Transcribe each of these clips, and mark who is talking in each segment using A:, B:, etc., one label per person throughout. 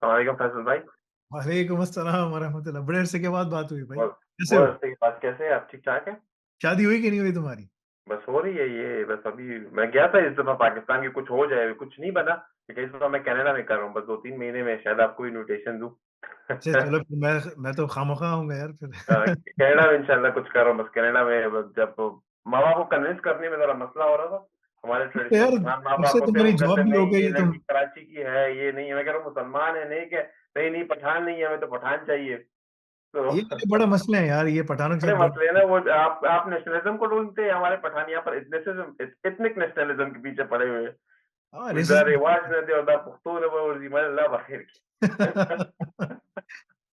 A: अस्सलाम वालेकुम फैसल भाई।
B: वालेकुम अस्सलाम वरहमतुल्लाह। बड़े अरसे के बाद बात हुई भाई।
A: बहुत
B: कैसे
A: बहुत
B: हो?
A: अच्छी बात, कैसे हैं आप? ठीक-ठाक हैं?
B: शादी हुई कि नहीं हुई तुम्हारी?
A: बस हो रही है ये, बस अभी मैं गया था इस दफ़ा पाकिस्तान की, कुछ हो जाए, कुछ नहीं बना, लेकिन इस दफ़ा मैं कनाडा में कर रहा हूँ, बस 2-3 महीने में शायद आपको इन्विटेशन दूँ।
B: अच्छा चलो फिर मैं तो खामखा आऊँगा यार फिर।
A: कनाडा में इंशाल्लाह कुछ कर रहा हूँ, बस कनाडा में बस जब माँ-बाप को कन्विंस करने में ज़रा मसला हो रहा था। हमारे
B: तो
A: ट्रेडिशनल
B: यार
A: पठान
B: तब
A: माँ-बाप
B: से
A: को, फिर
B: तुम्हारी
A: वो कहते
B: जॉब
A: हैं
B: भी हो
A: नहीं
B: गई
A: ये
B: है तुम।
A: लड़की कराची की है, ये नहीं है। मैं कह रहा हूँ मुसलमान है, नहीं क्या? नहीं, पठान नहीं है, हमें तो पठान चाहिए।
B: ये
A: तो
B: बड़ा मसला है यार, ये पठानों के
A: बड़े
B: साथ
A: मसले हैं
B: बड़ा।
A: ना वो, आप नेशनलिज्म को ढूंढते हैं, हमारे पठान यहाँ पर एथनिक नेशनलिज्म के पीछे पड़े हुए हैं।
B: हाँ
A: उधर
B: रेसिज्म।
A: रिवाज रहते हैं, उधर पुख्तून है, वो अल्लाह बखैर की।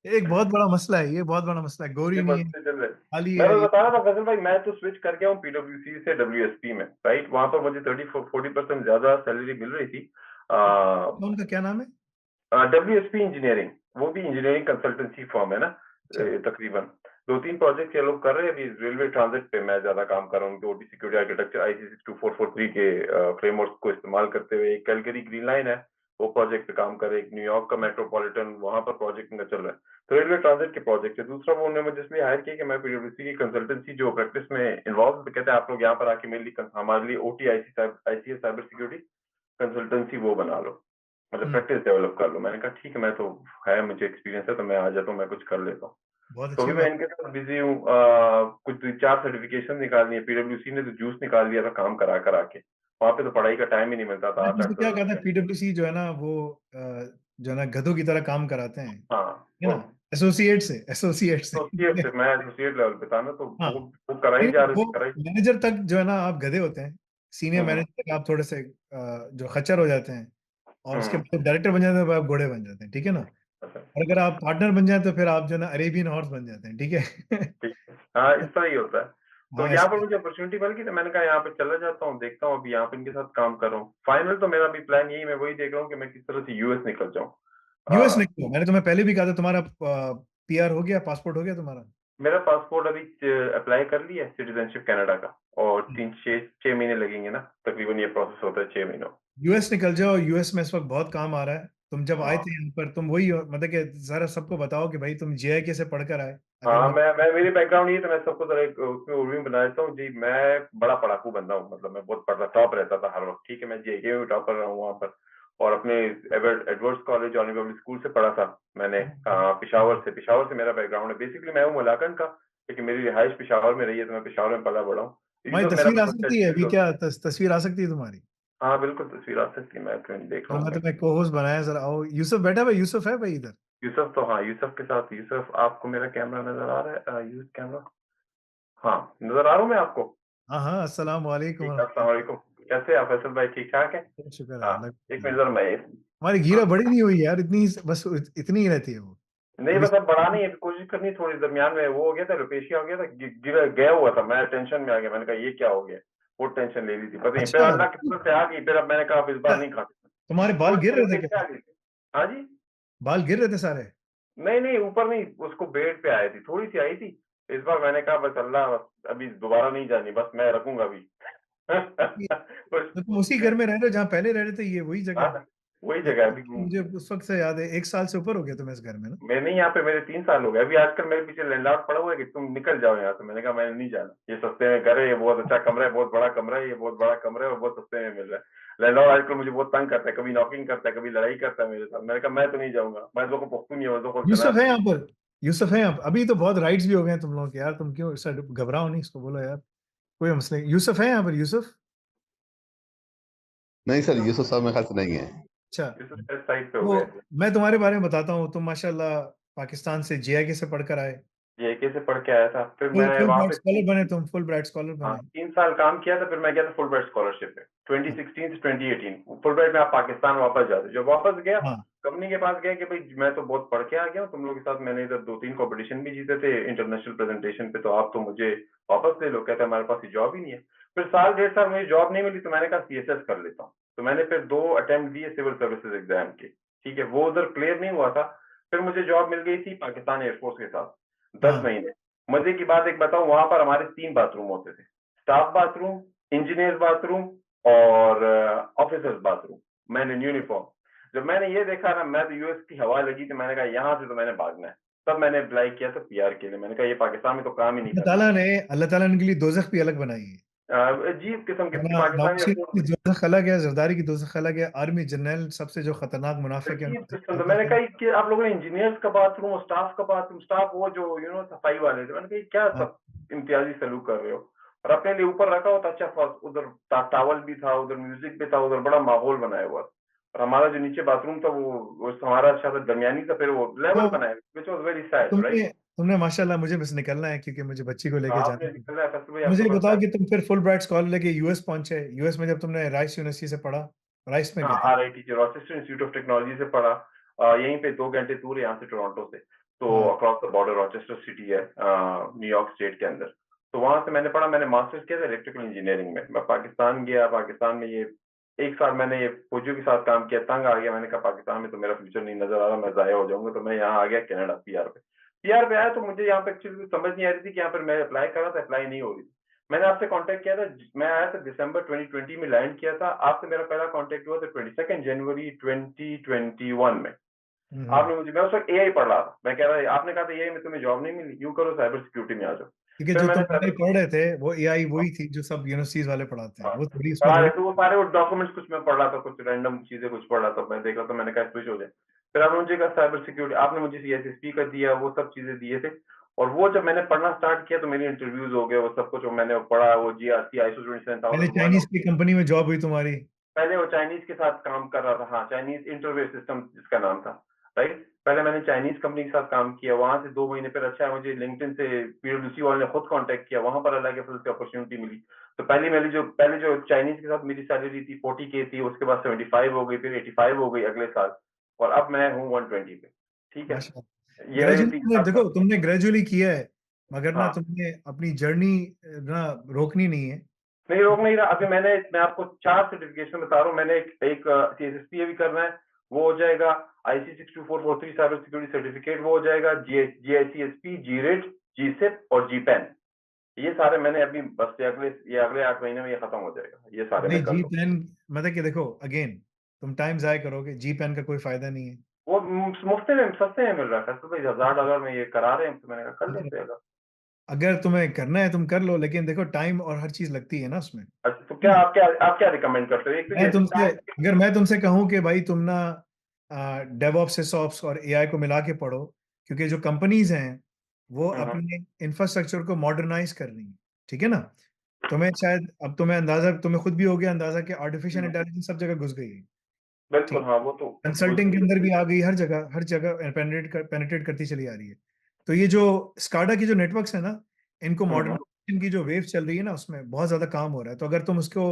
B: एक बहुत बड़ा मसला है, ये बहुत बड़ा मसला है। गौरी
A: ये
B: नहीं है,
A: मसले चल रहे हैं।
B: खाली
A: मैं
B: है
A: बस
B: ये।
A: बता रहा था फैसल भाई, मैं तो स्विच कर गया हूँ पीडब्ल्यूसी से डब्ल्यूएसपी में, राइट? वहां पर मुझे 30-40% ज्यादा सैलरी मिल रही थी।
B: उनका क्या नाम है?
A: डब्ल्यूएसपी इंजीनियरिंग, वो भी इंजीनियरिंग कंसल्टेंसी फर्म है ना।
B: अच्छा।
A: तकरीबन 2-3 प्रोजेक्ट ये लोग कर रहे हैं अभी। रेलवे ट्रांजिट पे मैं ज्यादा काम कर रहा हूँ, ओटी सिक्योरिटी आर्किटेक्चर आईसी 62443 के फ्रेमवर्क को इस्तेमाल करते हुए। एक कैलगरी ग्रीन लाइन है, वो प्रोजेक्ट पे काम कर रहे हैं। एक न्यूयॉर्क का मेट्रोपॉलिटन, वहां पर प्रोजेक्ट में चल रहा है। तो रेलवे ट्रांजिट के प्रोजेक्ट है। दूसरा, वो उन्होंने मुझे इसलिए हायर किया कि मैं पीडब्ल्यूसी की कंसल्टेंसी जो प्रैक्टिस में इन्वॉल्व, कहते हैं आप लोग यहाँ पर आके मेरे लिए, हमारे लिए OT ICS cyber security consultancy वो बना लो, मतलब
B: हम्म।
A: प्रैक्टिस डेवलप कर लो। मैंने कहा ठीक है, मैं तो है, मुझे एक्सपीरियंस है, तो मैं आ जाता हूँ, मैं कुछ कर लेता हूँ।
B: बहुत
A: तो
B: अच्छी
A: अभी मैं
B: बात।
A: इनके साथ बिजी हूँ। कुछ 2-4 सर्टिफिकेशन निकालनी है। पीडब्ल्यूसी ने तो जूस निकाल दिया था काम करा करा के, वहां पे तो पढ़ाई का टाइम ही नहीं मिलता था,
B: मैं
A: 8-8
B: तुमसे क्या कहता है,
A: घंटे।
B: पीडब्ल्यूसी जो है ना वो जो है ना गधों की तरह काम कराते हैं,
A: हाँ,
B: है
A: वो
B: ना। एसोसिएट से
A: एसोसिएट से, मैं एसोसिएट लेवल पे था ना, तो
B: हाँ।
A: वो कराई
B: नहीं
A: जा रही
B: वो
A: थी, कराई।
B: मैनेजर तक जो है ना आप गधे होते हैं। सीनियर
A: हम्म
B: मैनेजर तक आप थोड़े से जो खच्चर हो जाते हैं। और उसके
A: हम्म
B: बाद डायरेक्टर बन जाते हैं तो आप घोड़े बन जाते हैं, ठीक है ना।
A: अच्छा,
B: और अगर आप पार्टनर बन जाए तो फिर आप जो है ना अरेबियन हॉर्स बन जाते हैं, ठीक है।
A: ठीक है। हाँ, इस तरह ही होता है। तो
B: हाँ
A: यहाँ
B: ऐसे।
A: पर मुझे अपॉर्चुनिटी मिल गई, तो मैंने कहा यहाँ पे चला जाता हूँ, देखता हूँ, अभी यहाँ पे इनके साथ काम कर रहा हूँ। फाइनल तो मेरा भी प्लान यही, मैं वही देख रहा हूँ कि मैं किस तरह से यूएस निकल जाऊँ।
B: यूएस निकलो, मैंने तुम्हें पहले भी कहा था तुम्हारा पीआर हो गया, पासपोर्ट हो गया तुम्हारा।
A: मेरा पासपोर्ट अभी अप्लाई कर लिया है, सिटीजनशिप कनाडा का, और 3-6 महीने लगेंगे ना, तकरीबन ये प्रोसेस होता है 6 महीनों।
B: यूएस निकल जाओ, यूएस में इस वक्त बहुत काम आ रहा है। तुम जब आए
A: हाँ
B: थे यहाँ पर तुम वही मतलब कि जरा सबको बताओ कि भाई तुम जेआईके से पढ़कर आए। अगर
A: हाँ,
B: मैं
A: मैं मेरी बैकग्राउंड ये, तो मैं सबको जरा एक उसमें ओवरव्यू बना देता हूँ जी। मैं बड़ा पढ़ाकू बंदा हूँ, मतलब मैं बहुत पढ़ता, टॉप रहता था हर वक्त, ठीक है। मैं जेके में टॉपर रहा हूँ वहाँ पर, और अपने Edwards college Johnny public school से पढ़ा था मैंने। पिशावर से मेरा बैकग्राउंड है। बेसिकली मैं हूँ मलाकन का, लेकिन मेरी रिहाइश पिशावर में रही है, तो मैं पिशावर में पला बड़ा हूँ।
B: हमारी
A: यूसुफ मेरा
B: तस्वीर आ
A: बिल्कुल
B: सकती है
A: सेट
B: अभी
A: दोस्त
B: क्या?
A: है।
B: तस्वीर आ सकती है तुम्हारी?
A: हाँ बिल्कुल, तस्वीर आ सकती है, मैं क्यों देख रहा
B: चलो
A: हूँ
B: मैं
A: मैं।
B: तुम्हें को होस्ट बनाया, जरा आओ। यूसुफ बैठा है भाई, यूसुफ है भाई इधर।
A: यूसुफ तो, हाँ, यूसुफ के साथ, यूसुफ आपको मेरा कैमरा नजर आ रहा है? यूज कैमरा, हाँ नजर आ रहा हूँ मैं आपको।
B: हाँ हाँ, अस्सलाम वालेकुम
A: ठीक है, अस्सलाम
B: वरहमतुल्लाह।
A: वालेकुम। कैसे हैं आप फैसल भाई, ठीक ठाक है?
B: शुक्र है
A: हाँ,
B: अल्लाह
A: एक
B: का।
A: मिनट जरा मैं,
B: हमारी
A: हाँ,
B: गिरा बड़ी नहीं हुई यार, इतनी बस इतनी ही रहती है वो।
A: नहीं
B: कभी
A: बस अब बढ़ा नहीं है, कोशिश करनी है थोड़ी। दरमियान में वो हो गया था, रुपेशिया हो गया था, गिरा गया हुआ था, मैं टेंशन में आ गया, मैंने कहा ये क्या हो गया। वो टेंशन ले ली थी, पता नहीं, फिर
B: अच्छा।
A: अल्लाह की तरफ से आ गई, फिर अब मैंने कहा अब इस बार नहीं खाते।
B: तुम्हारे बाल
A: थोड़ी
B: गिर
A: सी
B: रहे थे
A: रुपेशिया
B: क्या?
A: आ गई थी। हाँ जी।
B: बाल गिर रहे थे सारे?
A: नहीं नहीं, ऊपर नहीं, उसको बेड पे आई थी, थोड़ी सी आई थी। इस बार मैंने कहा बस अल्लाह, बस अभी दोबारा नहीं जानी, बस मैं रखूंगा अभी।
B: तो तुम उसी घर में रह रहे हो जहाँ पहले रह रहे थे, ये वही जगह है?
A: हाँ, वही
B: ये
A: जगह अभी।
B: मुझे उस वक्त से याद है, 1 साल से ऊपर हो गया तुम्हें इस घर में ना।
A: मैं नहीं, यहाँ पे मेरे 3 साल हो गए। अभी आजकल मेरे पीछे लैंडलॉर्ड पड़ा हुआ है कि तुम निकल जाओ यहाँ से। मैंने कहा मैंने नहीं जाना, ये सस्ते में घर है, ये बहुत अच्छा कमरा है, बहुत बड़ा कमरा है, ये बहुत बड़ा कमरा है, और बहुत सस्ते में मिल रहा है। लैंडलॉर्ड आजकल मुझे बहुत तंग करता है, कभी नॉकिंग करता है, कभी लड़ाई करता है मेरे साथ। मैंने कहा मैं तो नहीं जाऊंगा, मैं तो को पुख्तू नहीं है, मैं तो
B: यूसुफ है
A: शनाख्त।
B: यहाँ पर? यूसुफ है यहाँ पर? अभी तो बहुत राइट्स भी हो गए हैं तुम लोगों के यार, तुम क्यों सर घबराओ नहीं, इसको बोलो यार। कोई मसला नहीं। यूसुफ है यहाँ पर? यूसुफ।
C: नहीं सर, यूसुफ साहब मेरे ख्याल से नहीं है।
B: अच्छा।
A: इस साइड पे हो
B: तो
A: गए।
B: मैं तुम्हारे बारे में बताता हूँ, तुम माशाल्लाह पाकिस्तान से जेआईके से पढ़कर आए।
A: जेके से पढ़ के आया था, फिर
B: फुल
A: मैं
B: फुल
A: वहां
B: ब्राइट
A: पे
B: स्कॉलर बने तुम, फुल ब्राइट स्कॉलर
A: हाँ
B: बने।
A: 3 साल काम किया था, फिर मैं गया था फुल ब्राइट स्कॉलरशिप पे 2016 से 2018। फुल ब्राइट में आप पाकिस्तान वापस जाते, जब वापस गया
B: हाँ
A: कंपनी के पास गया कि भाई मैं तो बहुत पढ़ के आ गया हूँ तुम लोगों के साथ, मैंने इधर 2-3 कंपटीशन भी जीते थे इंटरनेशनल प्रेजेंटेशन पे, तो आप तो मुझे वापस ले लो। कहते हमारे पास जॉब ही नहीं है। फिर साल 1.5 साल मुझे जॉब नहीं मिली, तो मैंने कहा सीएसएस कर लेता हूँ। तो मैंने फिर 2 अटेम्प्ट दिए सिविल सर्विसेज एग्जाम के, ठीक है, वो उधर क्लियर नहीं हुआ था। फिर मुझे जॉब मिल गई थी पाकिस्तान एयरफोर्स के साथ, दस
B: हाँ
A: महीने मजे की बात एक बताऊं, वहां पर हमारे 3 बाथरूम होते थे, स्टाफ बाथरूम, इंजीनियर बाथरूम, और officers bathroom, man in uniform. जब मैंने ये देखा ना, मैं तो यूएस की हवा लगी थी, मैंने कहा यहाँ से तो मैंने भागना है। तब मैंने अप्लाई किया था पीआर के लिए। मैंने कहा ये पाकिस्तान में तो काम ही नहीं करना।
B: अल्लाह ताला ने इनके लिए दोज़ख भी अलग बनाई है।
A: अजीब किस्म की
B: वरना
A: पाकिस्तानी
B: नवाज शरीफ की
A: अपनी
B: दोज़ख अलग है, ज़रदारी की दोज़ख अलग है, आर्मी जनरल सबसे जो खतरनाक मुनाफिक है
A: अजीब
B: उनकी
A: किस्म का।
B: दोज़ख
A: मैंने
B: है।
A: कहा कि आप लोगों ने इंजीनियर्स का बाथरूम और स्टाफ का बाथरूम, स्टाफ वो जो सफाई वाले थे, मैंने कहा ये क्या
B: हाँ,
A: सब इम्तियाजी सलूक कर रहे हो। और अपने लिए ऊपर रखा हुआ था, अच्छा उधर टावल भी था, उधर म्यूजिक भी था, उधर बड़ा माहौल बनाया हुआ था। और हमारा जो नीचे बाथरूम था वो हमारा अच्छा था, दरमियानी था, फिर वो लेवल
B: तो
A: बनाया, विच वाज वेरी सैड,
B: तुमने
A: राइट।
B: तुमने माशाल्लाह, मुझे बस निकलना है क्योंकि मुझे बच्ची को लेके जाना
A: आपने
B: है।
A: निकलना है फैसल भाई,
B: मुझे
A: आपके
B: ये
A: पास
B: बताओ
A: टाइम।
B: कि तुम फिर फुल ब्राइट स्कॉलर लेके यूएस पहुंचे। यूएस में जब तुमने राइस यूनिवर्सिटी से पढ़ा, राइस में
A: हाँ,
B: क्या था?
A: RIT Rochester institute of technology से पढ़ा। यहीं पे 2 घंटे दूर है यहाँ से, टोरंटो से। तो
B: हाँ,
A: across the border Rochester city है, न्यूयॉर्क स्टेट के अंदर। तो वहां से मैंने पढ़ा, मैंने मास्टर्स किया था इलेक्ट्रिकल इंजीनियरिंग में। मैं पाकिस्तान गया, पाकिस्तान में ये 1 साल मैंने ये फौजियों के साथ काम किया, तंग आ गया। मैंने कहा पाकिस्तान में तो मेरा फ्यूचर नहीं नजर आ रहा, मैं जाया हो जाऊंगा। तो मैं यहाँ आ गया कनाडा पीआर पे। पीआर पे आया तो मुझे यहाँ पे एक्चुअली समझ नहीं आ रही थी कि यहाँ पर मैं अप्लाई कर रहा था, अप्लाई नहीं हो रही थी। मैंने आपसे कांटेक्ट किया था, मैं आया था दिसंबर 2020 में लैंड किया था। आपसे मेरा पहला कांटेक्ट हुआ था 22 जनवरी 2021 में।
B: हम्म।
A: आपने मुझे, मैं उस वक्त एआई पढ़ रहा था, मैं कह रहा था, आपने कहा था एआई में तुम्हें जॉब नहीं मिली, यूं करो साइबर सिक्योरिटी में आ जाओ।
B: क्योंकि
A: फिर
B: जो
A: मैंने
B: तुम पहले
A: साइबर
B: पढ़ रहे थे वो एआई वही थी जो सब यूनिवर्सिटीज वाले पढ़ाते हैं, वो थोड़ी उसमें
A: पढ़ा
B: थोड़ी।
A: रहे थे वो सारे, वो डॉक्यूमेंट्स कुछ मैं पढ़ रहा था, कुछ रैंडम चीजें कुछ पढ़ रहा था, मैं देख रहा था, मैंने कहा स्विच हो जाए। फिर आपने मुझे कहा साइबर सिक्योरिटी, आपने मुझे सीएसएसपी का दिया, वो सब चीजें दिए थे। और वो जब मैंने पढ़ना स्टार्ट किया तो मेरी इंटरव्यूज हो गए, वो सब कुछ मैंने पढ़ा, वो जीआरसी ISO
B: पहले
A: 27001।
B: चाइनीज की कंपनी में जॉब हुई तुम्हारी?
A: पहले वो चाइनीज के साथ काम कर रहा था, हाँ, चाइनीज इंटरवेव सिस्टम जिसका नाम था, राइट। पहले मैंने चाइनीज कंपनी के साथ काम किया, वहां से 2 महीने फिर अच्छा है, मुझे लिंक्डइन से पीडब्ल्यूसी वाले ने खुद कांटेक्ट किया, वहां पर अलग फिर उसकी अपॉर्चुनिटी मिली। तो पहले जो चाइनीज के साथ मेरी सैलरी थी 40K थी, उसके बाद 75 हो गई, फिर 85 हो गई अगले साल। और अब मैं हूँ 120 पे। ठीक है,
B: माशाल्लाह।
A: ये मेरी
B: ग्रेजुअली
A: थी
B: तुमने
A: आपका।
B: देखो, तुमने ग्रेजुअली किया है, मगर ना
A: हाँ,
B: तुमने अपनी जर्नी ना रोकनी नहीं है।
A: नहीं रोक नहीं रहा। अभी मैं आपको 4 सर्टिफिकेशन बता रहा हूँ। मैंने एक CSSP भी करना है, वो हो जाएगा। IC 62443 साइबर सिक्योरिटी सर्टिफिकेट वो हो जाएगा। GICSP, GRIT, GSIP और GPEN, ये सारे मैंने अभी बस ये अगले 8 महीने में ये खत्म हो जाएगा, ये सारे
B: भाई
A: मैं कर
B: जी
A: लूँ।
B: पेन, मतलब कि देखो अगेन, तुम टाइम जाया करोगे, जी पेन का कोई फायदा नहीं है।
A: वो मुफ्त में सस्ते में मिल रहा है तो भाई, $1000 में ये करा रहे हैं, तो मैंने कहा कर
B: ठीक
A: लेते
B: है,
A: हैं।
B: अगर तुम्हें करना है तुम कर लो, लेकिन देखो टाइम और हर चीज लगती है ना उसमें,
A: अच्छा, तो
B: है ना?
A: आप क्या रिकमेंड करते हो? एक तो
B: मैं
A: ये
B: तुमसे
A: टाइम।
B: अगर मैं तुमसे कहूं कि भाई तुम ना डेवऑप्स सेसऑप्स और एआई को मिला के पढ़ो, क्योंकि जो कंपनीज हैं वो अपने इंफ्रास्ट्रक्चर को मॉडर्नाइज कर रही हैं, ठीक है ना? तुम्हें शायद अब तुम्हें अंदाजा, तुम्हें खुद भी हो गया अंदाजा कि आर्टिफिशियल
A: हम्म,
B: इंटेलिजेंस सब जगह घुस गई है। ठीक,
A: बिल्कुल, हाँ, वो तो
B: कंसल्टिंग के अंदर भी आ गई, हर जगह पेनिट्रेट करती चली आ रही है। तो ये जो स्काडा की जो नेटवर्क्स है ना, इनको
A: हम्म,
B: मॉडर्नाइजेशन की जो वेव चल रही है ना, उसमें बहुत ज्यादा काम हो रहा है। तो अगर तुम उसको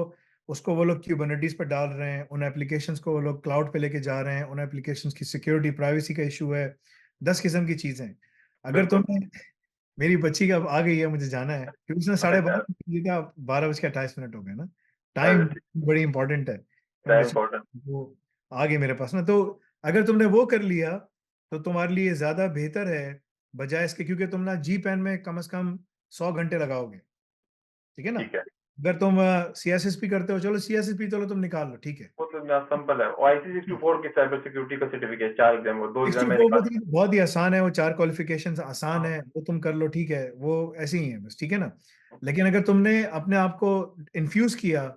B: उसको वो लोग क्यूबरनेटीज पर डाल रहे हैं, उन एप्लीकेशंस को वो लोग क्लाउड पे लेके जा रहे हैं, उन एप्लीकेशंस की सिक्योरिटी प्राइवेसी का इशू है, 10 किस्म की चीजें हैं। अगर
A: बिल्कुल।
B: तुम्हें, मेरी बच्ची का अब आ गई है, मुझे जाना है क्योंकि उसने
A: अच्छा,
B: 12:30 बजे का, 12:28 हो गए ना, टाइम
A: अच्छा,
B: बड़ी इंपॉर्टेंट है। मैं
A: टाइम
B: बच्ची
A: इम्पोर्टेंट।
B: वो आ गई मेरे पास ना, तो अगर तुमने वो कर लिया तो तुम्हारे लिए ज्यादा बेहतर है, बजाय इसके, क्योंकि तुम ना जी पेन में कम से कम 100 घंटे लगाओगे, ठीक है ना?
A: ठीक है,
B: अगर तुम सीएसएसपी करते हो, चलो सीएसएसपी चलो तुम निकाल लो, ठीक है।
A: वो तो सिंपल है। और IC 624 की साइबर सिक्योरिटी का सर्टिफिकेट 4 एग्जाम, वो 2 एग्जाम
B: 64
A: में
B: वो
A: निकाल।
B: तो बहुत ही आसान है, वो 4 क्वालिफिकेशंस आसान
A: हाँ,
B: है, वो तुम कर लो, ठीक है, वो ऐसे ही है बस, ठीक है ना? लेकिन अगर तुमने अपने आप को इन्फ्यूज किया,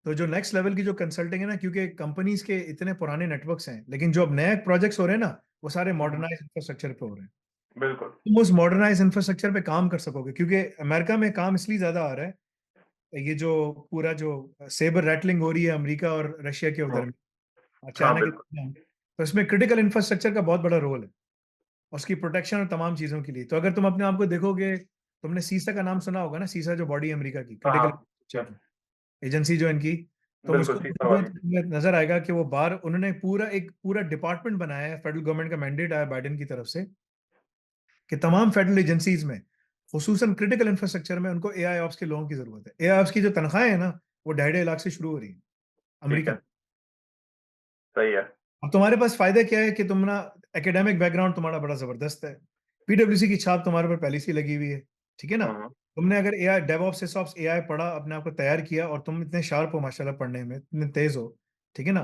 B: तो जो नेक्स्ट लेवल की जो कंसल्टिंग है ना, क्योंकि कंपनीज के इतने पुराने नेटवर्क्स हैं, लेकिन जो अब नए प्रोजेक्ट्स हो रहे हैं ना, वो सारे
A: हम्म,
B: मॉडर्नाइज इंफ्रास्ट्रक्चर पे हो रहे हैं।
A: बिल्कुल।
B: तुम उस मॉडर्नाइज इंफ्रास्ट्रक्चर पे काम कर सकोगे, क्योंकि अमेरिका में काम इसलिए ज्यादा आ रहा है, ये जो पूरा जो सेबर रैटलिंग हो रही है अमेरिका और रशिया के उधर
A: हाँ,
B: में, और
A: हाँ,
B: चाइना के
A: बिल्कुल।
B: दरमियान, तो इसमें क्रिटिकल इंफ्रास्ट्रक्चर का बहुत बड़ा रोल है, उसकी प्रोटेक्शन और तमाम चीजों के लिए। तो अगर तुम अपने आप को देखोगे, तुमने सीसा का नाम सुना होगा ना, सीसा जो बॉडी अमेरिका की
A: हाँ,
B: क्रिटिकल
A: हाँ,
B: इंफ्रास्ट्रक्चर की एजेंसी जो इनकी, तुम
A: बिल्कुल
B: उसको
A: सीसा
B: देखोगे
A: वाली।
B: तो तुम्हें नजर आएगा कि वो बाहर उन्होंने एक पूरा डिपार्टमेंट बनाया है, फेडरल गवर्नमेंट का मैंडेट आया बाइडेन की तरफ से कि तमाम फेडरल एजेंसीज में, खुसूसन क्रिटिकल इंफ्रास्ट्रक्चर में, उनको एआई ऑप्स के लोगों की जरूरत है। एआई ऑप्स की जो तनख्वाहें है ना, वो 2.5 लाख से शुरू हो रही है
A: ठीक
B: अमेरिका
A: है,
B: में।
A: सही है।
B: अब तुम्हारे पास फायदा क्या है कि तुम ना, एकेडमिक बैकग्राउंड तुम्हारा बड़ा जबरदस्त है, पीडब्ल्यूसी की छाप तुम्हारे पर पहले से लगी हुई है, ठीक है ना?
A: हम्म,
B: तुमने अगर एआई डेवऑप्स सिसऑप्स एआई पढ़ा, अपने आप को तैयार किया, और तुम इतने शार्प हो माशाल्लाह पढ़ने में, इतने तेज हो, ठीक है ना?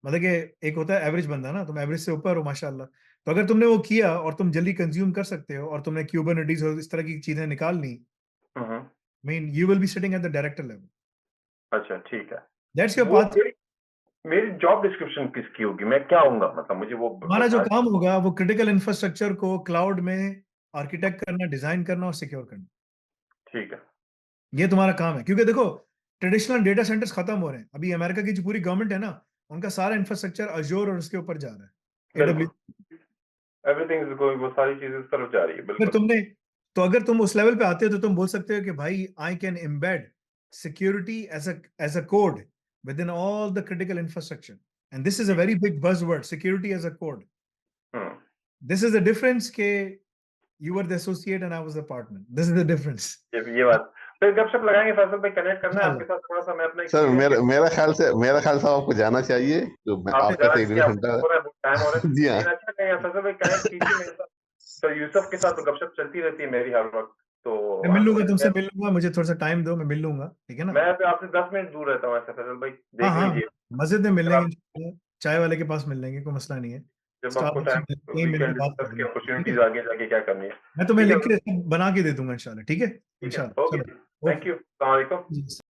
B: मतलब कि एक होता है एवरेज बंदा ना, तुम एवरेज से ऊपर हो माशाल्लाह। तो अगर तुमने वो किया और तुम जल्दी कंज्यूम कर सकते हो और तुमने क्यूबरनेटिस और इस तरह की चीजें निकाल ली, mean you will be sitting at the director level.
A: अच्छा ठीक है।
B: दैट्स योर
A: वो
B: पाथ।
A: मेरी जॉब डिस्क्रिप्शन किसकी होगी, मैं क्या होऊंगा, मतलब मुझे वो
B: हमारा जो
A: बता।
B: काम होगा वो क्रिटिकल इंफ्रास्ट्रक्चर को क्लाउड में आर्किटेक्ट करना, डिजाइन करना और सिक्योर करना।
A: ठीक है।
B: ये तुम्हारा काम है, क्योंकि देखो ट्रेडिशनल डेटा सेंटर्स खत्म हो रहे हैं। अभी अमेरिका की जो पूरी गवर्नमेंट है ना, उनका सारा इंफ्रास्ट्रक्चर अजोर और उसके ऊपर जा रहा है,
A: बिल्कुल,
B: AWS।
A: एवरीथिंग इज गोइंग, वो सारी चीजें उस तरफ जा रही है,
B: फिर
A: बिल्कुल।
B: अगर तुम उस लेवल पे आते हो तो तुम बोल सकते हो कि भाई I can embed security as a code within all the critical infrastructure, and this is a very big buzzword, security as a code.
A: Hmm.
B: This is the difference के you were the associate and I was the partner. This is the difference.
A: ये बात फिर गपशप लगाएंगे, फैसल भाई connect करना है आपके
B: इंशाल्लाह।
A: साथ थोड़ा सा, मैं अपना
C: सर
A: एक्सपीरियंस
C: मेरा ख्याल से आपको जाना चाहिए, तो
A: आपसे
C: आपका
A: जाना
C: तो एक
A: चाहिए,
C: डेढ़
A: आपको
C: घंटा।
A: हो रहा है, टाइम हो रहा है,
C: जी हाँ।
A: लेकिन अच्छा कहेंगे फैसल भाई कनेक्ट कीजिए मेरे साथ। तो यूसुफ के साथ तो गपशप चलती रहती है मेरी हर वक्त, तो
B: मैं मिल लूंगा, तुमसे
A: मैं
B: मिल लूंगा, मुझे थोड़ा सा टाइम दो, मैं मिल लूंगा, ठीक है ना।
A: मैं तो आपसे 10 मिनट दूर रहता हूँ ऐसे, फैसल भाई
B: हाँ
A: देख
B: हाँ,
A: लीजिए।
B: मस्जिद में मिल
A: अगर
B: लेंगे
A: आप
B: इंशाल्लाह, चाय वाले के पास मिल लेंगे, कोई मसला नहीं है।
A: जब आपको
B: स्टारबक्स
A: टाइम,
B: में कहीं
A: वी
B: मिल के
A: कैन
B: बात
A: डिस्कस की
B: करेंगे, ठीक
A: अपॉर्चुनिटीज
B: है।
A: आगे जाके क्या करनी है।
B: मैं तुम्हें
A: ठीक है
B: लिख के बना के दे दूंगा इंशाल्लाह, ठीक है।
A: ठीक है,
B: इंशाल्लाह,
A: ओके,
B: चलो।
A: थैंक यू, अस्सलाम वालेकुम।
B: ओके।